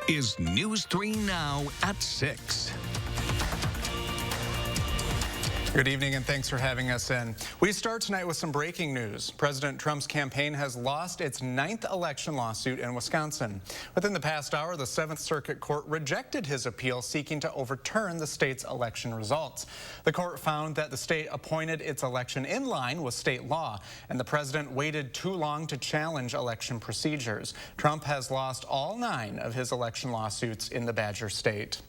is News 3 Now at 6. Good evening and thanks for having us in. We start tonight with some breaking news. President Trump's campaign has lost its 9th election lawsuit in Wisconsin. Within the past hour, the 7th Circuit Court rejected his appeal seeking to overturn the state's election results. The court found that the state appointed its election in line with state law, and the president waited too long to challenge election procedures. Trump has lost all 9 of his election lawsuits in the Badger State.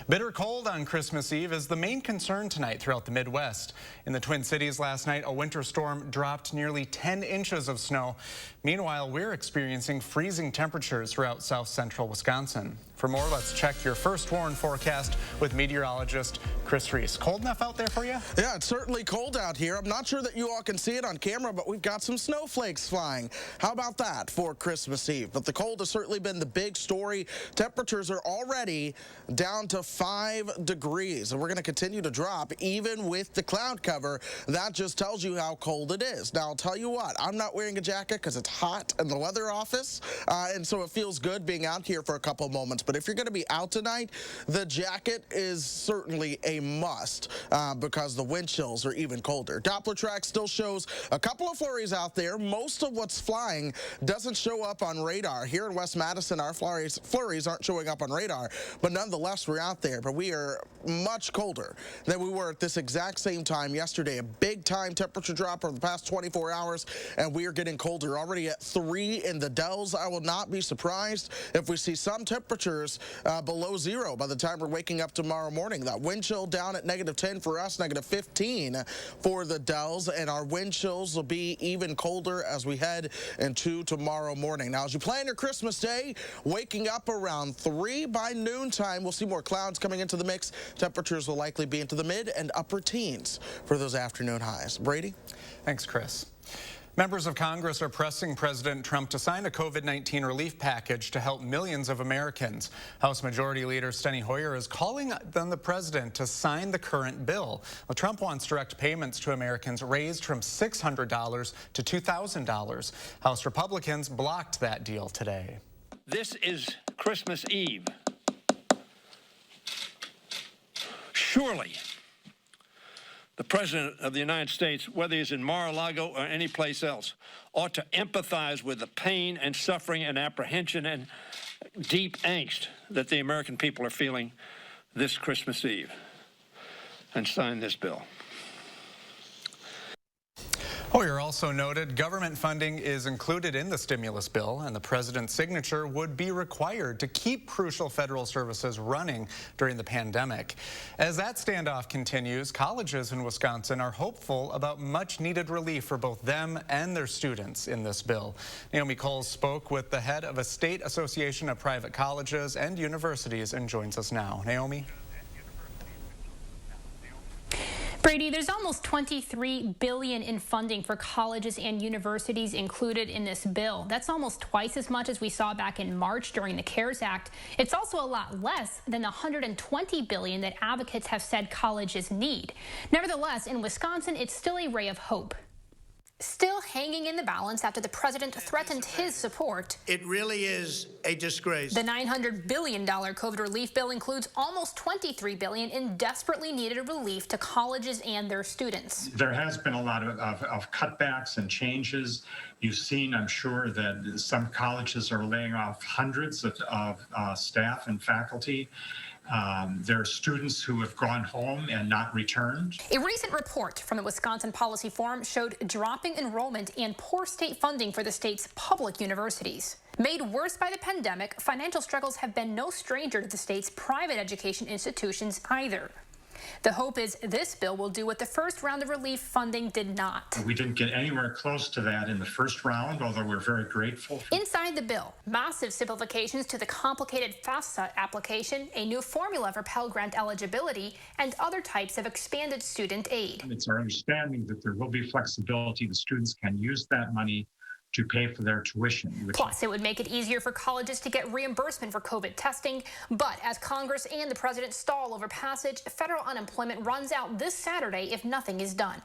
Bitter cold on Christmas Eve is the main concern tonight throughout the Midwest. In the Twin Cities last night, a winter storm dropped nearly 10 inches of snow. Meanwhile, we're experiencing freezing temperatures throughout south central Wisconsin. For more, let's check your first warn forecast with meteorologist Chris Reese. Cold enough out there for you? Yeah, it's certainly cold out here. I'm not sure that you all can see it on camera, but we've got some snowflakes flying. How about that for Christmas Eve? But the cold has certainly been the big story. Temperatures are already down to 5 degrees, and we're going to continue to drop even with the cloud cover. That just tells you how cold it is. Now, I'll tell you what, I'm not wearing a jacket because it's hot in the weather office, and so it feels good being out here for a couple moments. But if you're going to be out tonight, the jacket is certainly a must because the wind chills are even colder. Doppler track still shows a couple of flurries out there. Most of what's flying doesn't show up on radar. Here in West Madison, our flurries aren't showing up on radar, but nonetheless, we're out there. But we are much colder than we were at this exact same time yesterday. A big time temperature drop over the past 24 hours, and we are getting colder. Already at 3 in the Dells. I will not be surprised if we see some temperatures below 0 by the time we're waking up tomorrow morning. That wind chill down at -10 for us, -15 for the Dells, and our wind chills will be even colder as we head into tomorrow morning. Now, as you plan your Christmas day, waking up around 3 by noontime, we'll see more clouds coming into the mix. Temperatures will likely be into the mid and upper teens for those afternoon highs. Brady? Thanks, Chris. Members of Congress are pressing President Trump to sign a COVID-19 relief package to help millions of Americans. House Majority Leader Steny Hoyer is calling on the president to sign the current bill. Well, Trump wants direct payments to Americans raised from $600 to $2,000. House Republicans blocked that deal today. This is Christmas Eve. Surely, the President of the United States, whether he's in Mar-a-Lago or any place else, ought to empathize with the pain and suffering and apprehension and deep angst that the American people are feeling this Christmas Eve and sign this bill. Hoyer also noted government funding is included in the stimulus bill, and the president's signature would be required to keep crucial federal services running during the pandemic. As that standoff continues, colleges in Wisconsin are hopeful about much-needed relief for both them and their students in this bill. Naomi Coles spoke with the head of a state association of private colleges and universities and joins us now. Naomi? Brady, there's almost $23 billion in funding for colleges and universities included in this bill. That's almost twice as much as we saw back in March during the CARES Act. It's also a lot less than the $120 billion that advocates have said colleges need. Nevertheless, in Wisconsin, it's still a ray of hope. Still hanging in the balance after the president threatened his support. It really is a disgrace. The $900 billion COVID relief bill includes almost $23 billion in desperately needed relief to colleges and their students. There has been a lot of cutbacks and changes. You've seen, I'm sure, that some colleges are laying off hundreds of staff and faculty. There are students who have gone home and not returned. A recent report from the Wisconsin Policy Forum showed dropping enrollment and poor state funding for the state's public universities. Made worse by the pandemic, financial struggles have been no stranger to the state's private education institutions either. The hope is this bill will do what the first round of relief funding did not. We didn't get anywhere close to that in the first round, although we're very grateful. Inside the bill, massive simplifications to the complicated FAFSA application, a new formula for Pell Grant eligibility, and other types of expanded student aid. It's our understanding that there will be flexibility. The students can use that money to pay for their tuition. Plus, it would make it easier for colleges to get reimbursement for COVID testing. But as Congress and the president stall over passage, federal unemployment runs out this Saturday if nothing is done.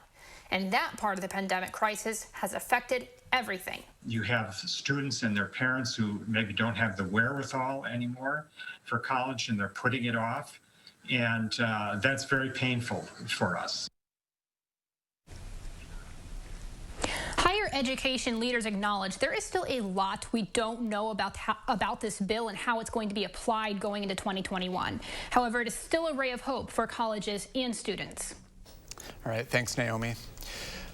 And that part of the pandemic crisis has affected everything. You have students and their parents who maybe don't have the wherewithal anymore for college, and they're putting it off. And that's very painful for us. Higher education leaders acknowledge there is still a lot we don't know about this bill and how it's going to be applied going into 2021. However, it is still a ray of hope for colleges and students. All right, thanks, Naomi.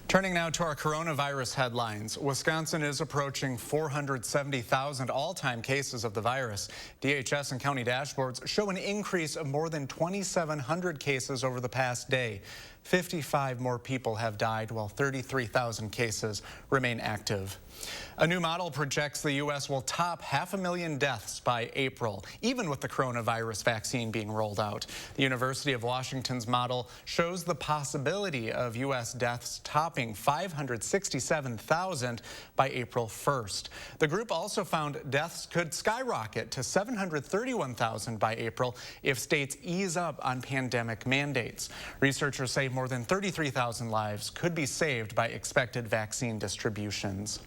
Turning now to our coronavirus headlines. Wisconsin is approaching 470,000 all-time cases of the virus. DHS and county dashboards show an increase of more than 2,700 cases over the past day. 55 more people have died, while 33,000 cases remain active. A new model projects the U.S. will top 500,000 deaths by April, even with the coronavirus vaccine being rolled out. The University of Washington's model shows the possibility of U.S. deaths topping 567,000 by April 1st. The group also found deaths could skyrocket to 731,000 by April if states ease up on pandemic mandates. Researchers say more than 33,000 lives could be saved by expected vaccine distributions.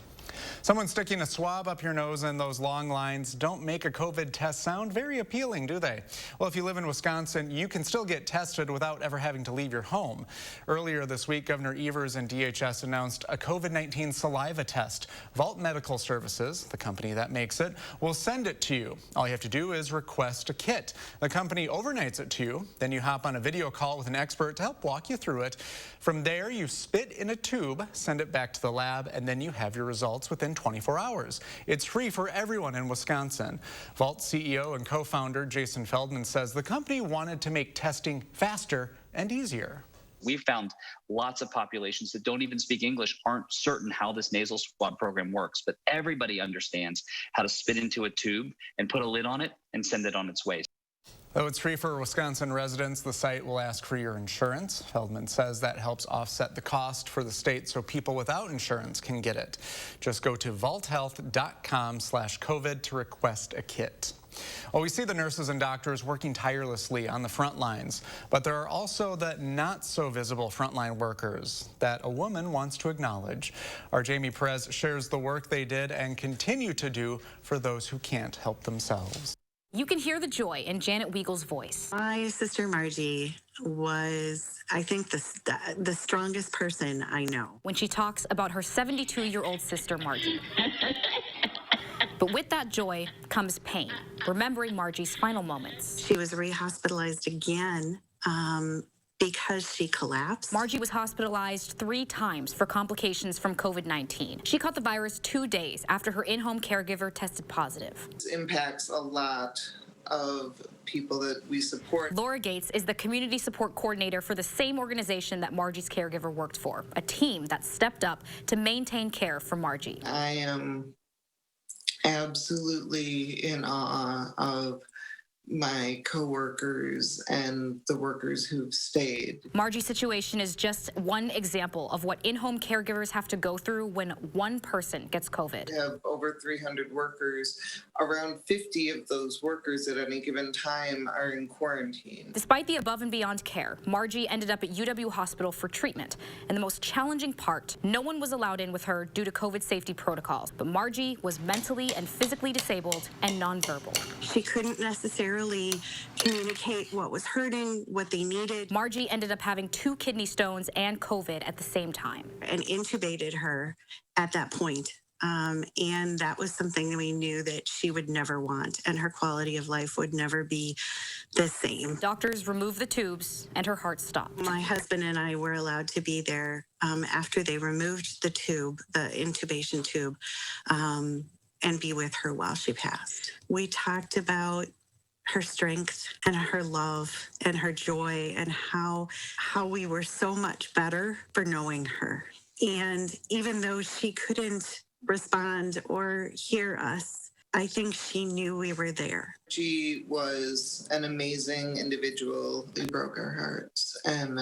Someone sticking a swab up your nose and those long lines don't make a COVID test sound very appealing, do they? Well, if you live in Wisconsin, you can still get tested without ever having to leave your home. Earlier this week, Governor Evers and DHS announced a COVID-19 saliva test. Vault Medical Services, the company that makes it, will send it to you. All you have to do is request a kit. The company overnights it to you. Then you hop on a video call with an expert to help walk you through it. From there, you spit in a tube, send it back to the lab, and then you have your results within 24 hours. It's free for everyone in Wisconsin. Vault CEO and co-founder Jason Feldman says the company wanted to make testing faster and easier. We've found lots of populations that don't even speak English aren't certain how this nasal swab program works, but everybody understands how to spit into a tube and put a lid on it and send it on its way. Though it's free for Wisconsin residents, the site will ask for your insurance. Feldman says that helps offset the cost for the state so people without insurance can get it. Just go to vaulthealth.com/COVID to request a kit. Well, we see the nurses and doctors working tirelessly on the front lines, but there are also the not so visible frontline workers that a woman wants to acknowledge. Our Jamie Perez shares the work they did and continue to do for those who can't help themselves. You can hear the joy in Janet Weagle's voice. My sister Margie was, I think, the strongest person I know. When she talks about her 72-year-old sister Margie. But with that joy comes pain, remembering Margie's final moments. She was rehospitalized again because she collapsed. Margie was hospitalized 3 times for complications from COVID-19. She caught the virus 2 days after her in-home caregiver tested positive. This impacts a lot of people that we support. Laura Gates is the community support coordinator for the same organization that Margie's caregiver worked for, a team that stepped up to maintain care for Margie. I am absolutely in awe of my coworkers and the workers who've stayed. Margie's situation is just one example of what in-home caregivers have to go through when one person gets COVID. We have over 300 workers. Around 50 of those workers at any given time are in quarantine. Despite the above and beyond care, Margie ended up at UW Hospital for treatment. And the most challenging part, no one was allowed in with her due to COVID safety protocols. But Margie was mentally and physically disabled and nonverbal. She couldn't necessarily communicate what was hurting, what they needed. Margie ended up having 2 kidney stones and COVID at the same time. And intubated her at that point. And that was something that we knew that she would never want, and her quality of life would never be the same. Doctors removed the tubes and her heart stopped. My husband and I were allowed to be there after they removed the tube, the intubation tube, and be with her while she passed. We talked about her strength and her love and her joy and how we were so much better for knowing her. And even though she couldn't respond or hear us, I think she knew we were there. She was an amazing individual who broke our hearts, and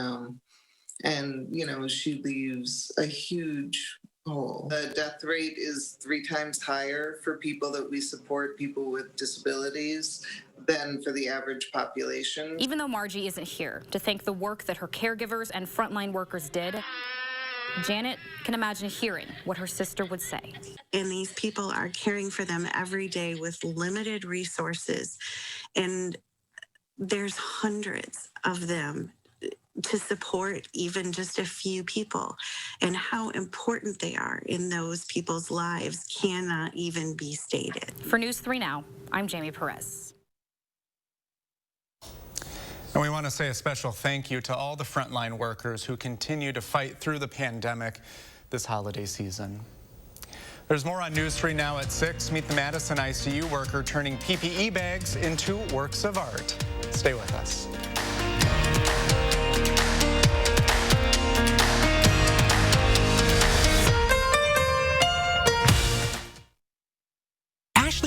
you know, she leaves a huge hole. The death rate is 3 times higher for people that we support, people with disabilities, than for the average population. Even though Margie isn't here to thank the work that her caregivers and frontline workers did, Janet can imagine hearing what her sister would say. And these people are caring for them every day with limited resources. And there's hundreds of them to support even just a few people. And how important they are in those people's lives cannot even be stated. For News 3 Now, I'm Jamie Perez. And we want to say a special thank you to all the frontline workers who continue to fight through the pandemic this holiday season. There's more on News 3 Now at 6. Meet the Madison ICU worker turning PPE bags into works of art. Stay with us.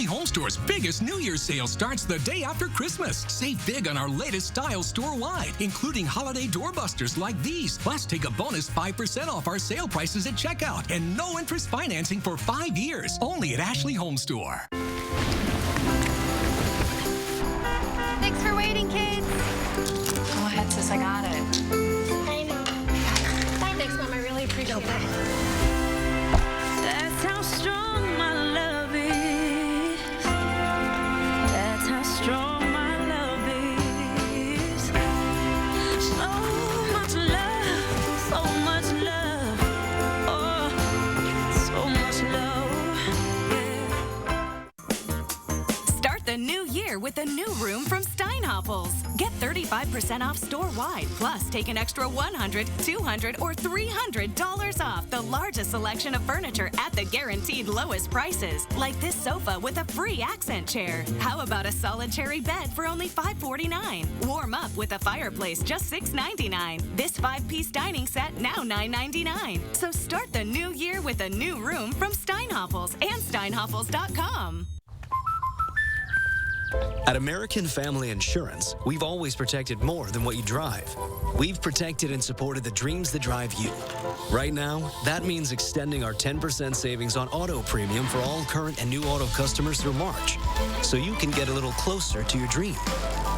HOMESTORE's biggest New Year's sale starts the day after Christmas. Save big on our latest styles store-wide, including holiday doorbusters like these. Plus, take a bonus 5% off our sale prices at checkout and no interest financing for 5 years. Only at Ashley HOMESTORE. Thanks for waiting, kids. Go ahead, sis. I got it. Bye, Mom. Bye. Thanks, Mom. I really appreciate it. That's how strong my love is. That's how strong my love is. So much love, so much love. Oh, so much love. Yeah. Start the new year with a new room from Steinhoffels. Get 35% off store-wide, plus take an extra $100, $200, or $300 off the largest selection of furniture at the guaranteed lowest prices, like this sofa with a free accent chair. How about a solid cherry bed for only $549? Warm up with a fireplace, just $699. This 5-piece dining set, now $999. So start the new year with a new room from Steinhoffels and Steinhoffels.com. At American Family Insurance, we've always protected more than what you drive. We've protected and supported the dreams that drive you. Right now, that means extending our 10% savings on auto premium for all current and new auto customers through March, so you can get a little closer to your dream.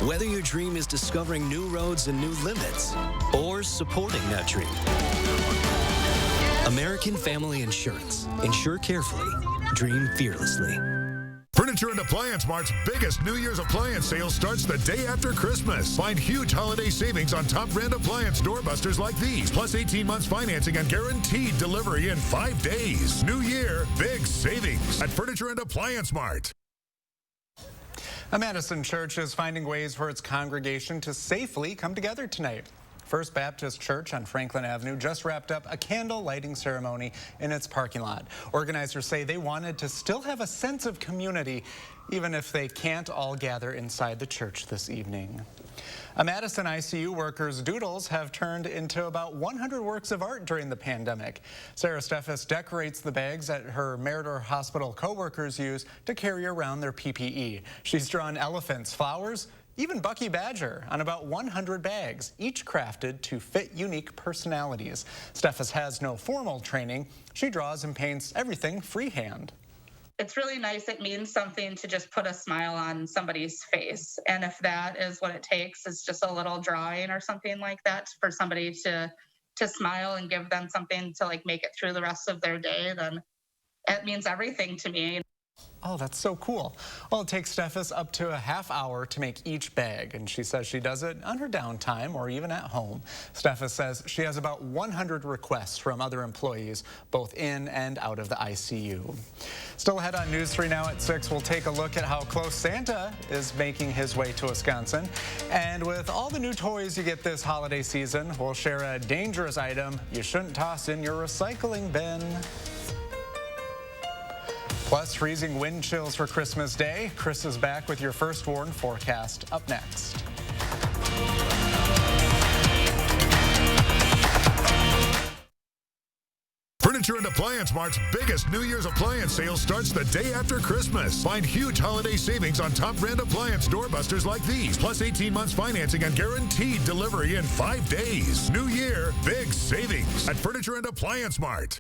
Whether your dream is discovering new roads and new limits, or supporting that dream. American Family Insurance. Insure carefully. Dream fearlessly. Furniture and Appliance Mart's biggest New Year's appliance sale starts the day after Christmas. Find huge holiday savings on top brand appliance doorbusters like these, plus 18 months financing and guaranteed delivery in 5 days. New Year, big savings at Furniture and Appliance Mart. A Madison church is finding ways for its congregation to safely come together tonight. First Baptist Church on Franklin Avenue just wrapped up a candle lighting ceremony in its parking lot. Organizers say they wanted to still have a sense of community, even if they can't all gather inside the church this evening. A Madison ICU worker's doodles have turned into about 100 works of art during the pandemic. Sarah Steffes decorates the bags that her Meritor Hospital co-workers use to carry around their PPE. She's drawn elephants, flowers, even Bucky Badger on about 100 bags, each crafted to fit unique personalities. Steffes has no formal training. She draws and paints everything freehand. It's really nice. It means something to just put a smile on somebody's face. And if that is what it takes, is just a little drawing or something like that for somebody to smile and give them something to like make it through the rest of their day, then it means everything to me. Oh, that's so cool. Well, it takes Steffes up to a half hour to make each bag, and she says she does it on her downtime or even at home. Steffes says she has about 100 requests from other employees, both in and out of the ICU. Still ahead on News 3 Now at 6, we'll take a look at how close Santa is making his way to Wisconsin. And with all the new toys you get this holiday season, we'll share a dangerous item you shouldn't toss in your recycling bin. Plus, freezing wind chills for Christmas Day. Chris is back with your first warn forecast up next. Furniture and Appliance Mart's biggest New Year's appliance sale starts the day after Christmas. Find huge holiday savings on top brand appliance doorbusters like these, plus 18 months financing and guaranteed delivery in 5 days. New Year, big savings at Furniture and Appliance Mart.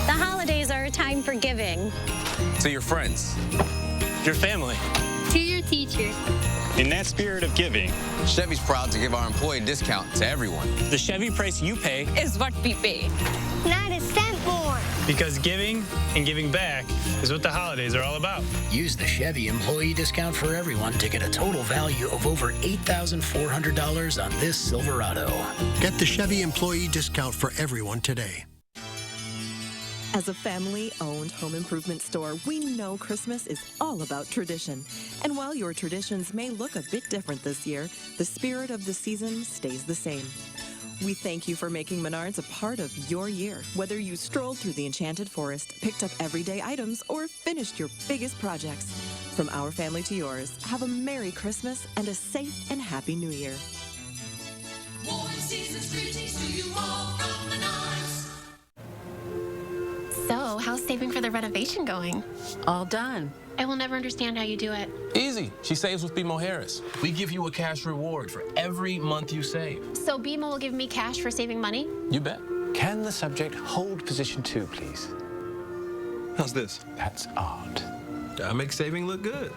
The holidays are a time for giving. To your friends, your family, to your teacher, In that spirit of giving, Chevy's proud to give our employee discount to everyone. the Chevy price you pay Is what we pay. Not a cent more. because giving and giving back is what the holidays are all about. Use the Chevy employee discount for everyone to get a total value of over $8,400 on this Silverado. Get the Chevy employee discount for everyone today. As a family-owned home improvement store, we know Christmas is all about tradition. And while your traditions may look a bit different this year, the spirit of the season stays the same. We thank you for making Menards a part of your year. Whether you strolled through the enchanted forest, picked up everyday items, or finished your biggest projects. From our family to yours, have a Merry Christmas and a safe and Happy New Year. Warm season's greetings to you all from Menards. So, how's saving for the renovation going? All done. I will never understand how you do it. Easy. She saves with BMO Harris. We give you a cash reward for every month you save. So BMO will give me cash for saving money? You bet. Can the subject hold position 2, please? How's this? That's art. I make saving look good.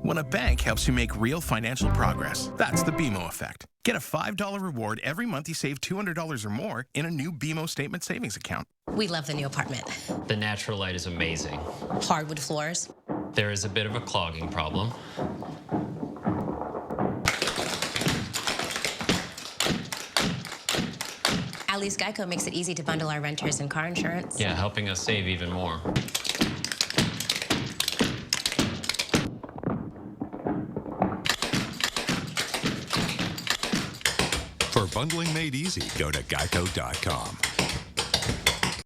When a bank helps you make real financial progress, that's the BMO effect. Get a $5 reward every month you save $200 or more in a new BMO Statement Savings account. We love the new apartment. The natural light is amazing. Hardwood floors. There is a bit of a clogging problem. At least GEICO makes it easy to bundle our renters and car insurance. Yeah, helping us save even more. For bundling made easy, go to geico.com.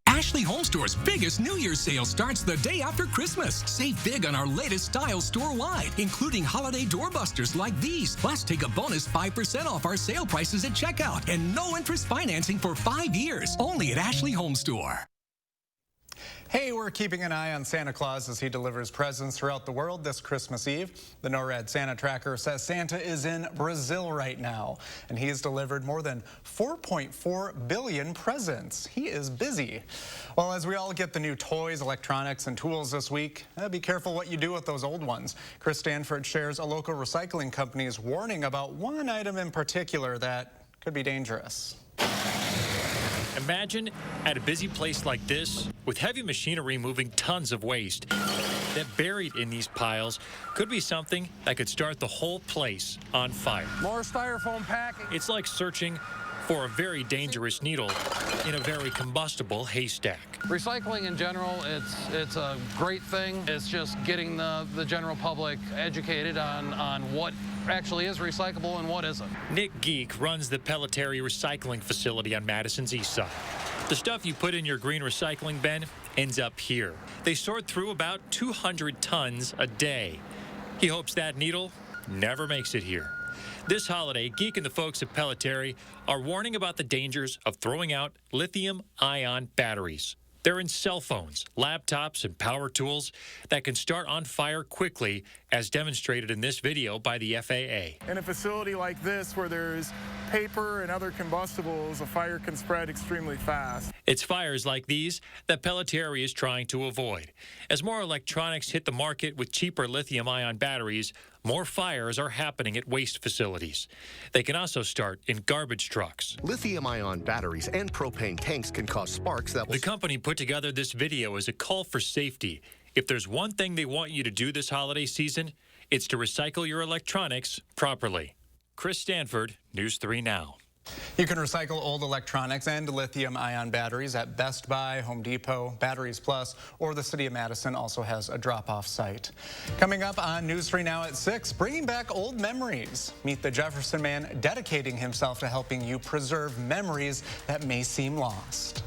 Ashley HOMESTORE's biggest New Year's sale starts the day after Christmas. Save big on our latest styles store-wide, including holiday doorbusters like these. Plus, take a bonus 5% off our sale prices at checkout and no interest financing for 5 years. Only at Ashley HOMESTORE. Hey, we're keeping an eye on Santa Claus as he delivers presents throughout the world this Christmas Eve. The NORAD Santa Tracker says Santa is in Brazil right now, and he's delivered more than 4.4 billion presents. He is busy. Well, as we all get the new toys, electronics, and tools this week, be careful what you do with those old ones. Chris Stanford shares a local recycling company's warning about one item in particular that could be dangerous. Imagine at a busy place like this, with heavy machinery moving tons of waste, that buried in these piles could be something that could start the whole place on fire. More styrofoam packing. It's like searching for a very dangerous needle in a very combustible haystack. Recycling in general, it's a great thing. It's just getting the general public educated on what actually is recyclable and what isn't. Nick Geek runs the Pelletieri Recycling Facility on Madison's east side. The stuff you put in your green recycling bin ends up here. They sort through about 200 tons a day. He hopes that needle never makes it here. This holiday, Geek and the folks at Pelletieri are warning about the dangers of throwing out lithium-ion batteries. They're in cell phones, laptops, and power tools that can start on fire quickly, as demonstrated in this video by the FAA. In a facility like this, where there's paper and other combustibles, a fire can spread extremely fast. It's fires like these that Pelletieri is trying to avoid. As more electronics hit the market with cheaper lithium-ion batteries, more fires are happening at waste facilities. They can also start in garbage trucks. Lithium-ion batteries and propane tanks can cause sparks that will... The company put together this video as a call for safety. If there's one thing they want you to do this holiday season, it's to recycle your electronics properly. Chris Stanford, News 3 Now. You can recycle old electronics and lithium-ion batteries at Best Buy, Home Depot, Batteries Plus, or the City of Madison also has a drop-off site. Coming up on News 3 Now at 6, bringing back old memories. Meet the Jefferson man dedicating himself to helping you preserve memories that may seem lost.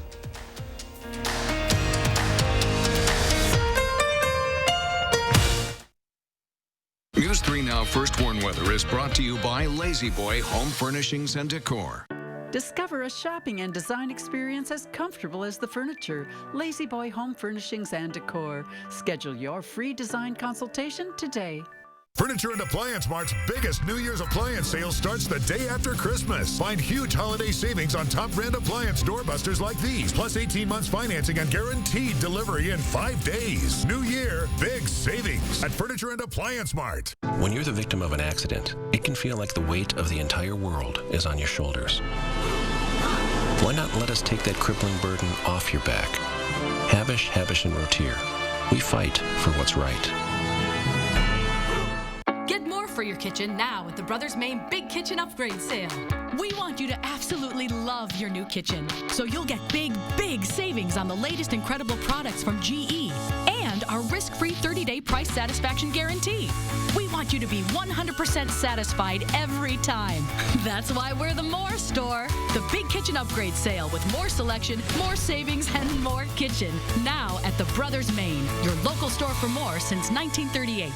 News 3 Now First Warn Weather is brought to you by Lazy Boy Home Furnishings and Decor. Discover a shopping and design experience as comfortable as the furniture. Lazy Boy Home Furnishings and Decor. Schedule your free design consultation today. Furniture and Appliance Mart's biggest New Year's appliance sale starts the day after Christmas. Find huge holiday savings on top brand appliance doorbusters like these, plus 18 months financing and guaranteed delivery in 5 days. New year, big savings at Furniture and Appliance Mart. When you're the victim of an accident, it can feel like the weight of the entire world is on your shoulders. Why not let us take that crippling burden off your back? Habish, and Rotier. We fight for what's right. Get more for your kitchen now at the Brothers Main Big Kitchen Upgrade Sale. We want you to absolutely love your new kitchen, so you'll get big savings on the latest incredible products from GE and our risk-free 30-day price satisfaction guarantee. We want you to be 100% satisfied every time. That's why we're the More Store. The Big Kitchen Upgrade Sale with more selection, more savings, and more kitchen. Now at the Brothers Main, your local store for more since 1938.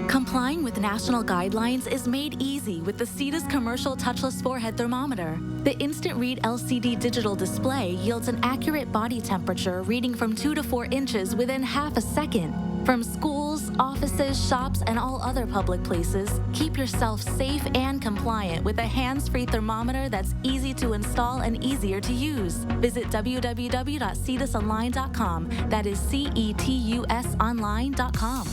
Complying with national guidelines is made easy with the CETA's commercial touchless forehead thermometer. The Instant Read LCD digital display yields an accurate body temperature reading from 2 to 4 inches within half a second. From schools, offices, shops, and all other public places, keep yourself safe and compliant with a hands-free thermometer that's easy to install and easier to use. Visit www.cetusonline.com. That is CETUSonline.com.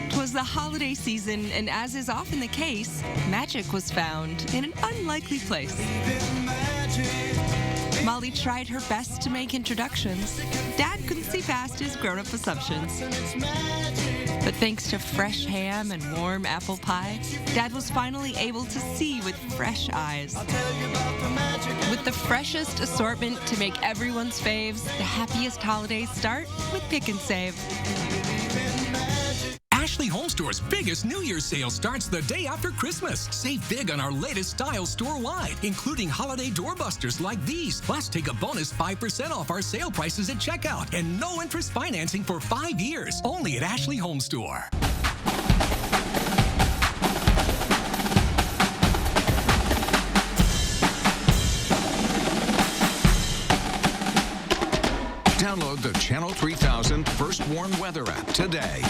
'Twas the holiday season, and as is often the case, magic was found in an unlikely place. Molly tried her best to make introductions. Dad couldn't see past his grown-up assumptions. But thanks to fresh ham and warm apple pie, Dad was finally able to see with fresh eyes. With the freshest assortment to make everyone's faves, the happiest holidays start with Pick and Save. Ashley HOMESTORE's biggest New Year's sale starts the day after Christmas. Save big on our latest styles store-wide, including holiday doorbusters like these. Plus, take a bonus 5% off our sale prices at checkout and no interest financing for 5 years. Only at Ashley HOMESTORE. Download the Channel 3000 First Warn Weather app today.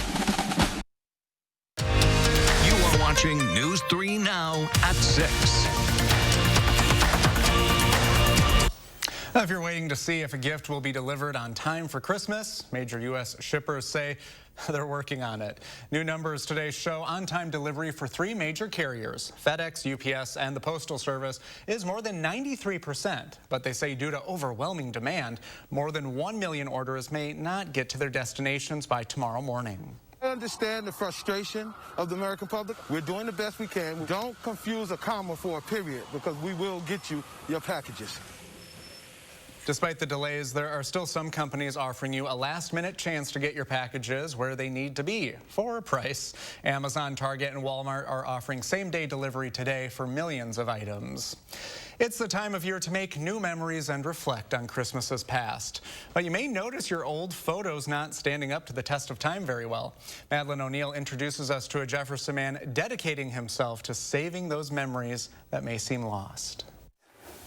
Watching News 3 Now at 6. If you're waiting to see if a gift will be delivered on time for Christmas, major U.S. shippers say they're working on it. New numbers today show on-time delivery for 3 major carriers. FedEx, UPS, and the Postal Service is more than 93%, but they say due to overwhelming demand, more than 1 million orders may not get to their destinations by tomorrow morning. I understand the frustration of the American public. We're doing the best we can. Don't confuse a comma for a period, because we will get you your packages. Despite the delays, there are still some companies offering you a last-minute chance to get your packages where they need to be for a price. Amazon, Target, and Walmart are offering same-day delivery today for millions of items. It's the time of year to make new memories and reflect on Christmases past. But you may notice your old photos not standing up to the test of time very well. Madeline O'Neill introduces us to a Jefferson man dedicating himself to saving those memories that may seem lost.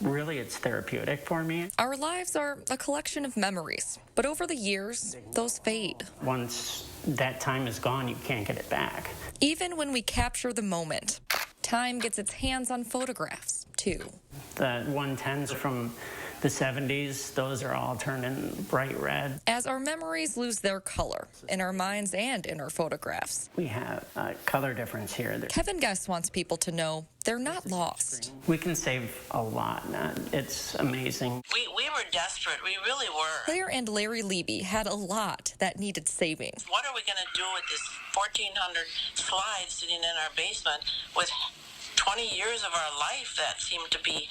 Really, it's therapeutic for me. Our lives are a collection of memories, but over the years, those fade. Once that time is gone, you can't get it back. Even when we capture the moment, time gets its hands on photographs, too. The 110s from the 70s, those are all turned in bright red. As our memories lose their color, in our minds and in our photographs. We have a color difference here. Kevin Guest wants people to know they're not lost. We can save a lot. It's amazing. We were desperate. We really were. Claire and Larry Leby had a lot that needed saving. What are we going to do with this 1,400 slides sitting in our basement with 20 years of our life that seem to be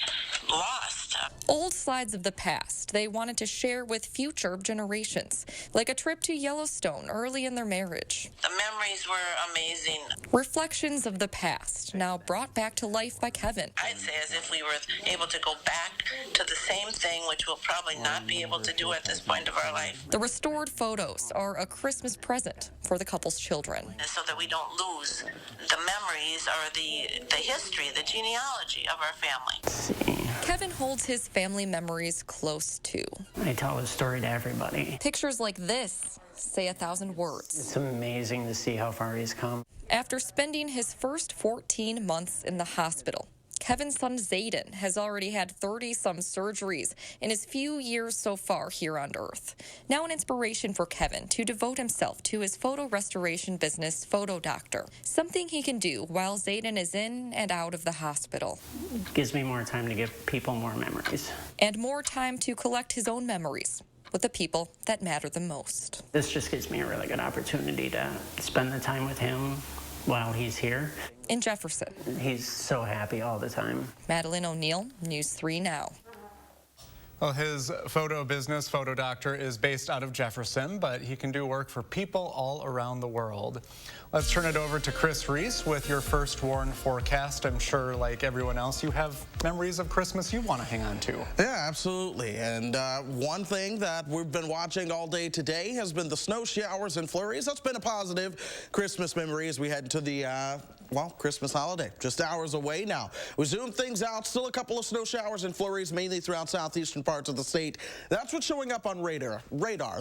lost? Old slides of the past they wanted to share with future generations, like a trip to Yellowstone early in their marriage. The memories were amazing. Reflections of the past, now brought back to life by Kevin. I'd say as if we were able to go back to the same thing, which we'll probably not be able to do at this point of our life. The restored photos are a Christmas present for the couple's children. So that we don't lose the memories or the history, the genealogy of our family. Kevin holds his family memories close too. I tell his story to everybody. Pictures like this say 1,000 words. It's amazing to see how far he's come. After spending his first 14 months in the hospital, Kevin's son Zayden has already had 30-some surgeries in his few years so far here on Earth. Now an inspiration for Kevin to devote himself to his photo restoration business, Photo Doctor, something he can do while Zayden is in and out of the hospital. It gives me more time to give people more memories. And more time to collect his own memories with the people that matter the most. This just gives me a really good opportunity to spend the time with him while he's here. In Jefferson, he's so happy all the time. Madeline O'Neill, News 3 Now. Well, his photo business, Photo Doctor, is based out of Jefferson, but he can do work for people all around the world. Let's turn it over to Chris Reese with your first Warren forecast. I'm sure, like everyone else, you have memories of Christmas you want to hang on to. Yeah, absolutely. And one thing that we've been watching all day today has been the snow showers and flurries. That's been a positive Christmas memory as we head into the, Christmas holiday. Just hours away now. We zoom things out. Still a couple of snow showers and flurries, mainly throughout southeastern parts of the state. That's what's showing up on radar.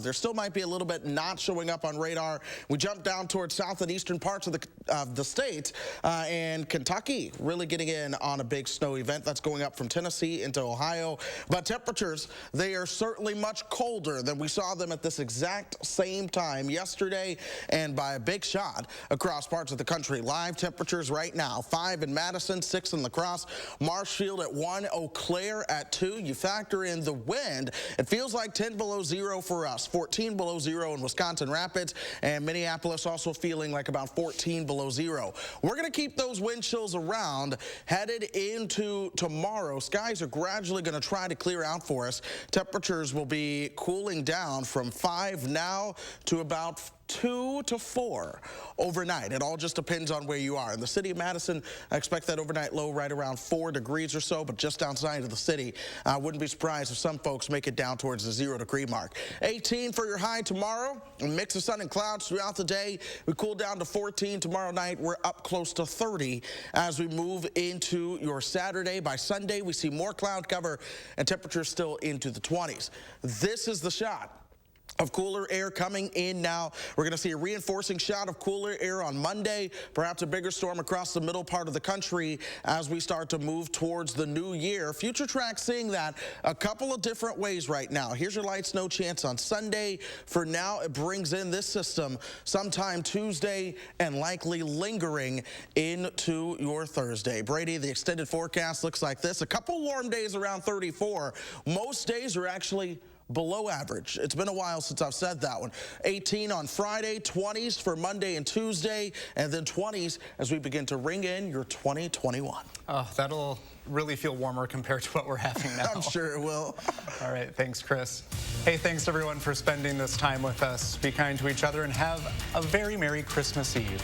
There still might be a little bit not showing up on radar. We jump down towards south and eastern parts of the state, and Kentucky really getting in on a big snow event that's going up from Tennessee into Ohio. But temperatures, they are certainly much colder than we saw them at this exact same time yesterday, and by a big shot across parts of the country. Live temperatures right now: 5 in Madison, 6 in La Crosse, Marshfield at 1, Eau Claire at 2. You factor in the wind, it feels like 10 below zero for us, 14 below zero in Wisconsin Rapids, and Minneapolis also feeling like about 14 below zero. We're going to keep those wind chills around headed into tomorrow. Skies are gradually going to try to clear out for us. Temperatures will be cooling down from 5 now to about 2 to 4 overnight. It all just depends on where you are. In the city of Madison, I expect that overnight low right around 4 degrees or so, but just outside of the city, I wouldn't be surprised if some folks make it down towards the 0-degree mark. 18 for your high tomorrow, a mix of sun and clouds throughout the day. We cool down to 14 tomorrow night. We're up close to 30 as we move into your Saturday. By Sunday, we see more cloud cover and temperatures still into the 20s. This is the shot of cooler air coming in now. We're going to see a reinforcing shot of cooler air on Monday, perhaps a bigger storm across the middle part of the country as we start to move towards the new year. Future Track seeing that a couple of different ways right now. Here's your light snow chance on Sunday. For now, it brings in this system sometime Tuesday and likely lingering into your Thursday. Brady, the extended forecast looks like this. A couple warm days around 34. Most days are actually below average. It's been a while since I've said that one. 18 on Friday, 20s for Monday and Tuesday, and then 20s as we begin to ring in your 2021. Oh, that'll really feel warmer compared to what we're having now. I'm sure it will. All right, thanks, Chris. Hey, thanks everyone for spending this time with us. Be kind to each other and have a very Merry Christmas Eve.